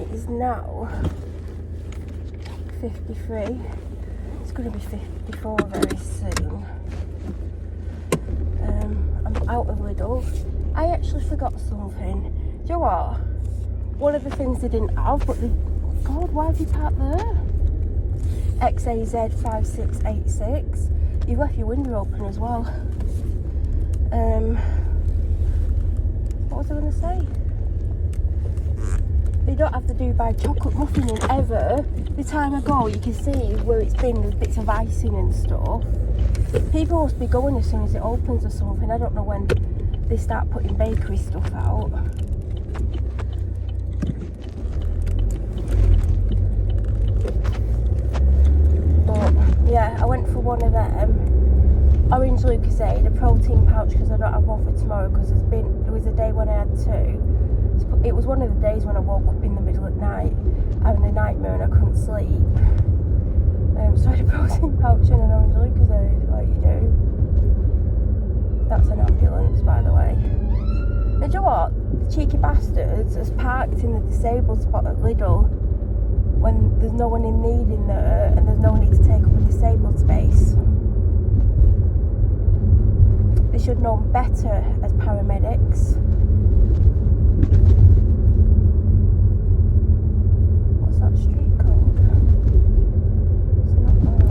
it is now 53. It's going to be 54 very soon. I'm out of Lidl. I actually forgot something. Do you know what? One of the things they didn't have, but they... God, why have you parked there? XAZ5686. You've left your window open as well. What was I going to say? They don't have the Dubai chocolate muffin in ever. The time I go, you can see where it's been, there's bits of icing and stuff. People must be going as soon as it opens or something. I don't know when they start putting bakery stuff out. But yeah, I went for one of them. Orange Lucozade, a protein pouch, because I don't have one for tomorrow, because there was a day when I had two. It was one of the days when I woke up in the middle of the night having a nightmare and I couldn't sleep. So I had a protein pouch and an orange Lucozade, like you do. That's an ambulance, by the way. And do you know what? The cheeky bastards has parked in the disabled spot at Lidl when there's no one in need in there and there's no need to take up a disabled space. They should know better as paramedics. What's that street called? It's not that.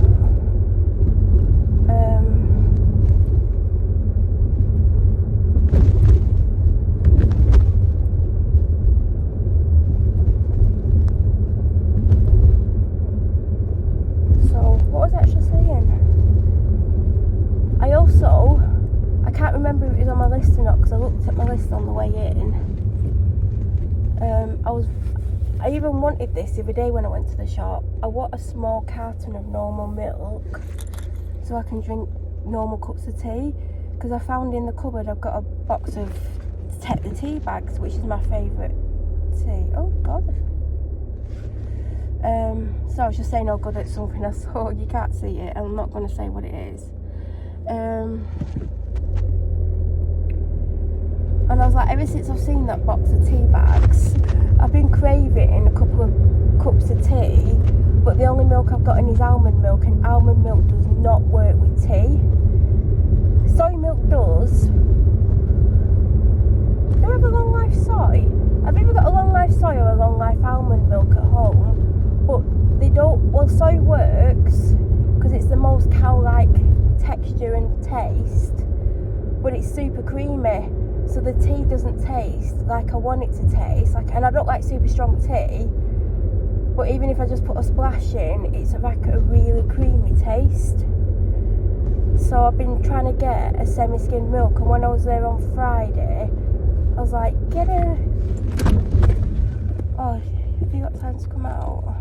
So, what was I actually saying? I can't remember if it was on my list or not, because I looked at my list on the way in. I even wanted this the other day when I went to the shop. I want a small carton of normal milk so I can drink normal cups of tea, because I found in the cupboard I've got a box of the tea bags, which is my favourite tea. Oh god. So I was just saying, oh god, it's something I saw. You can't see it, I'm not going to say what it is. And I was like, ever since I've seen that box of tea bags, I've been craving a couple of cups of tea, but the only milk I've got in is almond milk, and almond milk does not work with tea. Soy milk does. Do I have a long life soy? I've either got a long life soy or a long life almond milk at home, but they don't. Well, soy works because it's the most cow-like texture and taste, but it's super creamy. So the tea doesn't taste like I want it to taste. And I don't like super strong tea, but even if I just put a splash in, it's like a really creamy taste. So I've been trying to get a semi-skimmed milk, and when I was there on Friday, I was like, get a... Oh, have you got time to come out?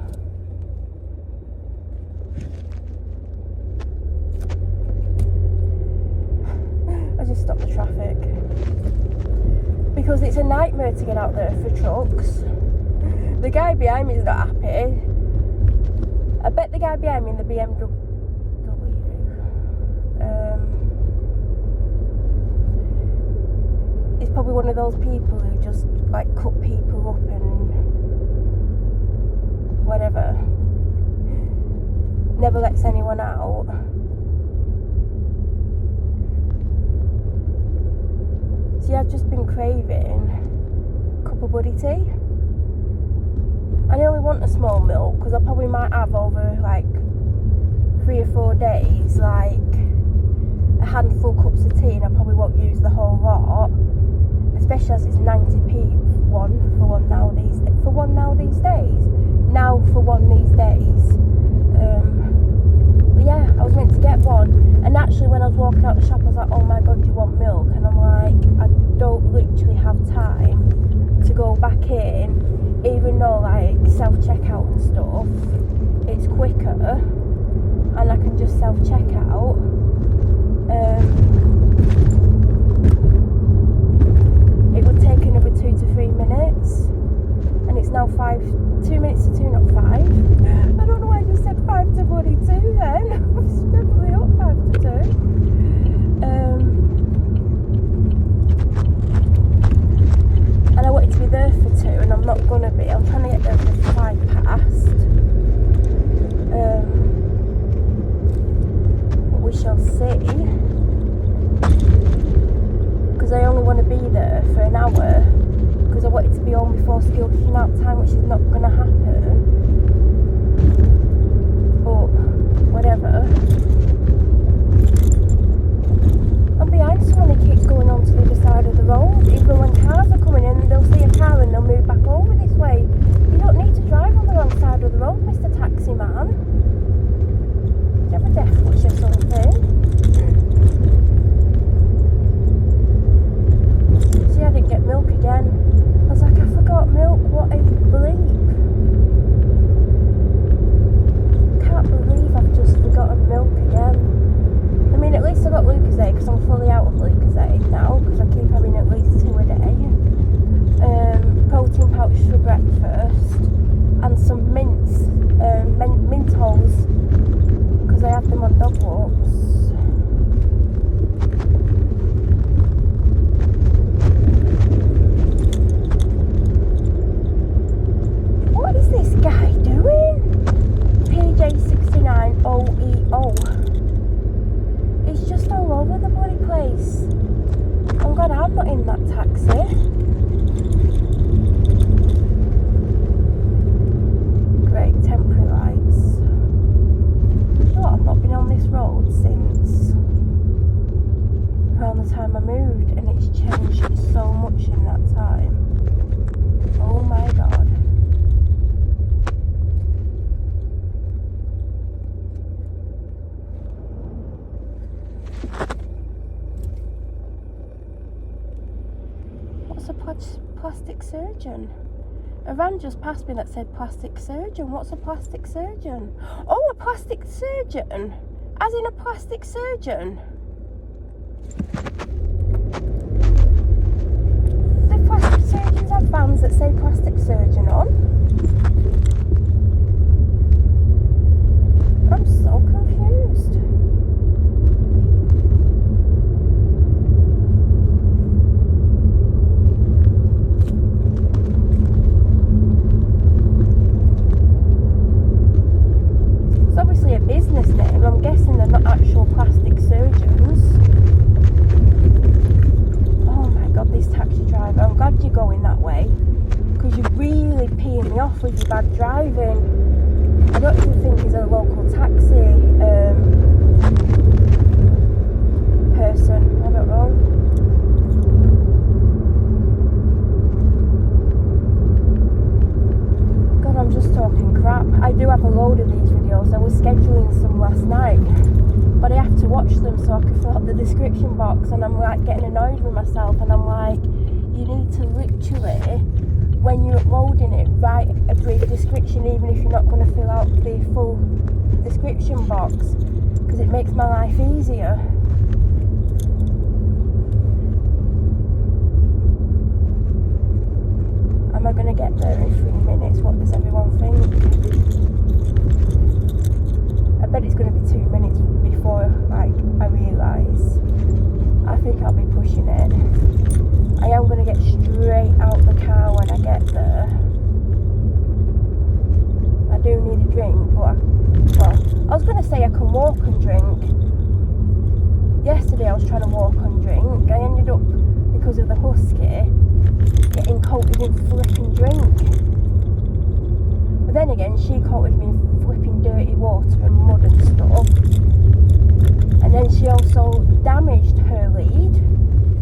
I just stopped the traffic. Because it's a nightmare to get out there for trucks. The guy behind me is not happy. I bet the guy behind me in the BMW is probably one of those people who just like cut people up and whatever. Never lets anyone out. So yeah, I've just been craving a cup of buddy tea. I only want a small milk because I probably might have over like 3 or 4 days like a handful of cups of tea, and I probably won't use the whole lot, especially as it's 90p for one now these days. But yeah, I was meant to get one, and actually when I was walking out the shop I was like, oh my god, do you want milk? And I'm like, I don't literally have time to go back in, even though like self-checkout and stuff, it's quicker and I can just self-checkout. It would take another 2 to 3 minutes, and it's now 2 minutes to 2, not 5. I don't know why I just said 5 to bloody 2 then. It's definitely not 5 to 2. And I wanted to be there for 2, and I'm not gonna be. I'm trying to get there for hour because I wanted to be home before school kicking out time, which is not going to happen. But whatever. I'm behind someone who keeps going on to the other side of the road, even when cars are coming in, they'll see a car and they'll move back over this way. You don't need to drive on the wrong side of the road, Mr. Taxi Man. Do you have a death wish or something? See, I didn't get milk again. I was like, I forgot milk, what a bleep. Can't believe I've just forgotten milk again. I mean, at least I got Lucozade because I'm fully out of Lucozade now because I keep having at least 2 a day. Protein pouch for breakfast and some mints, mint holes because I have them on dog walks. What is this guy doing? PJ69OEO. It's just all over the bloody place. Oh God, I'm not in that taxi. Great, temporary lights. Oh, I've not been on this road since around the time I moved, and it's changed so much in that time. Oh my God. What's a plastic surgeon? A van just passed me that said plastic surgeon. What's a plastic surgeon? Oh, a plastic surgeon? As in a plastic surgeon? Do plastic surgeons have vans that say plastic surgeon on? I'm so confused. It's obviously a business name. I'm guessing they're not actual plastic surgeons. Oh my God, this taxi driver. I'm glad you're going that way because you're really peeing me off with your bad driving. I don't even think he's a local taxi person. I don't know. God, I'm just talking crap. I do have a load of these videos. I was scheduling some last night, but I have to watch them so I can fill up the description box, and I'm like getting annoyed with myself, and I'm like, you need to literally, when you're uploading it, write a brief description even if you're not going to fill out the full description box, because it makes my life easier. Am I going to get there in 3 minutes? What does everyone think? I bet it's going to be 2 minutes before I realise. I think I'll be pushing it. I am going to get straight out the car when I get there. I do need a drink, but I was going to say I can walk and drink. Yesterday I was trying to walk and drink. I ended up, because of the husky, getting coated in flipping drink. But then again, she coated me in flipping dirty water and mud and stuff. And then she also damaged her lead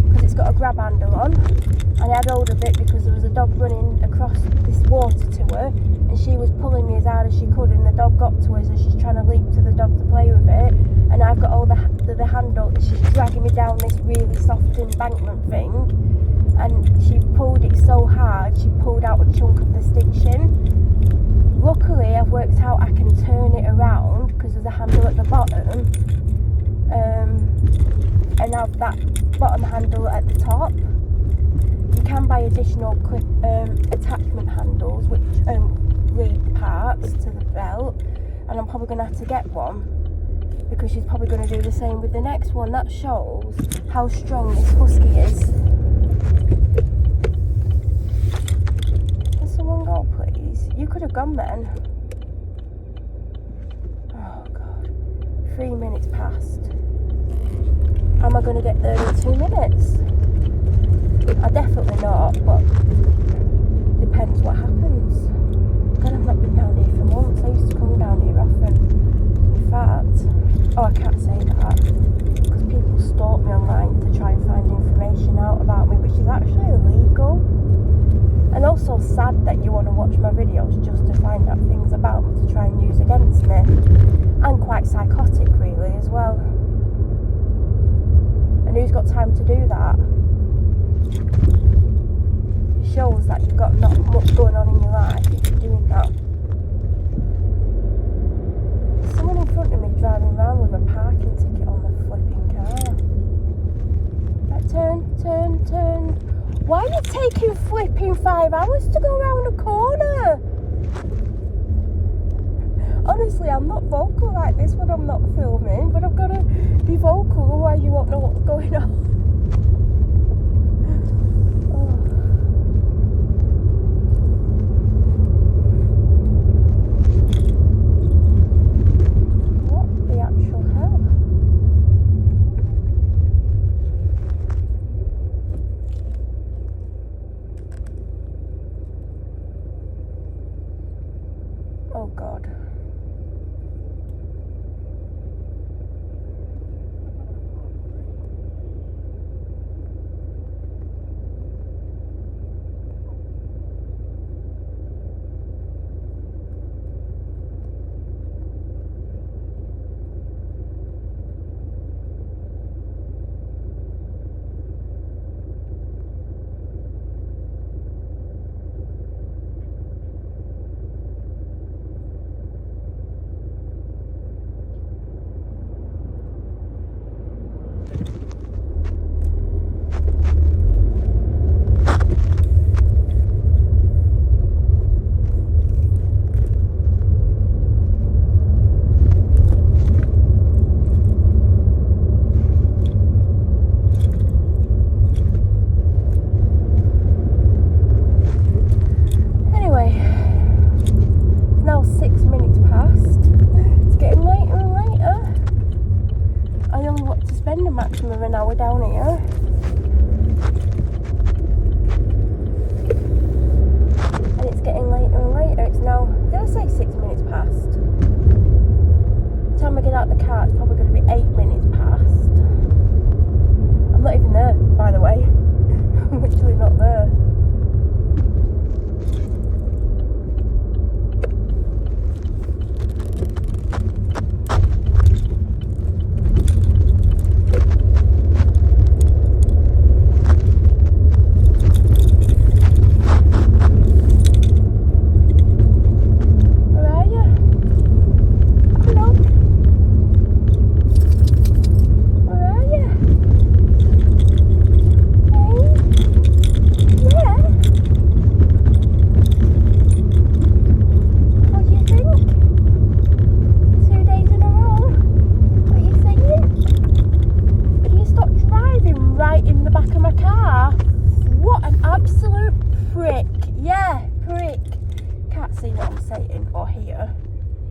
because it's got a grab handle on, and I had hold of it because there was a dog running across this water to her, and she was pulling me as hard as she could, and the dog got to her, so she's trying to leap to the dog to play with it, and I've got all the handle, she's dragging me down this really soft embankment thing, and she pulled it so hard she pulled out a chunk of the stitching. Luckily I've worked out I can turn it around because there's a handle at the bottom, and have that bottom handle at the top. You can buy additional clip attachment handles which lead parts to the belt, and I'm probably going to have to get one because she's probably going to do the same with the next one. That shows how strong this husky is. Can someone go please? You could have gone then. Oh God, 3 minutes past. Am I going to get there in 2 minutes? I definitely not, but depends what happens. God, I've not been down here for months. I used to come down here often. In fact, I can't say that because people stalk me online to try and find information out about me, which is actually illegal. And also sad that you want to watch my videos just to find out things about me to try and use against me. And quite psychotic really as well. And who's got time to do that? It shows that you've got not much going on in your life if you're doing that. There's someone in front of me driving around with a parking ticket on the flipping car. Like, turn. Why are you taking flipping 5 hours to go around a corner? Honestly, I'm not vocal like this when I'm not filming, but I've got to be vocal, otherwise you won't know what's going on. What the actual hell? Oh God. Maximum an hour down here. And it's getting later and later. It's now, did I say 6 minutes past? By the time I get out the car, it's probably going to be 8 minutes past. I'm not even there, by the way. I'm literally not there.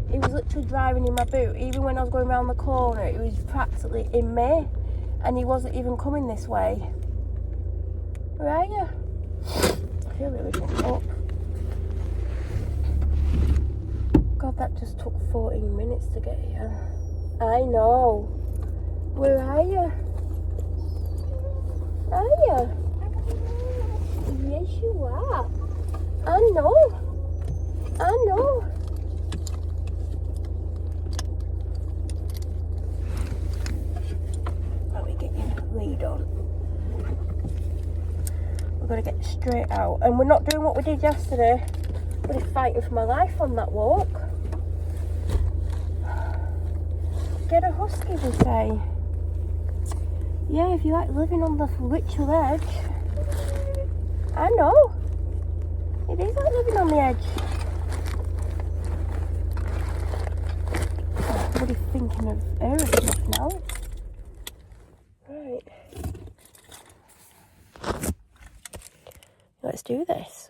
He was literally driving in my boot. Even when I was going around the corner, he was practically in me, and he wasn't even coming this way. Where are you? I feel really fucked up. God, that just took 14 minutes to get here. I know. Where are you? Are you? Yes, you are. I know. I know. Let me get your lead on. We're going to get straight out. And we're not doing what we did yesterday. We're just fighting for my life on that walk. Get a husky, they say. Yeah, if you like living on the literal edge. I know. It is like living on the edge. Oh, I'm really thinking of aeroplane now. Right. Let's do this.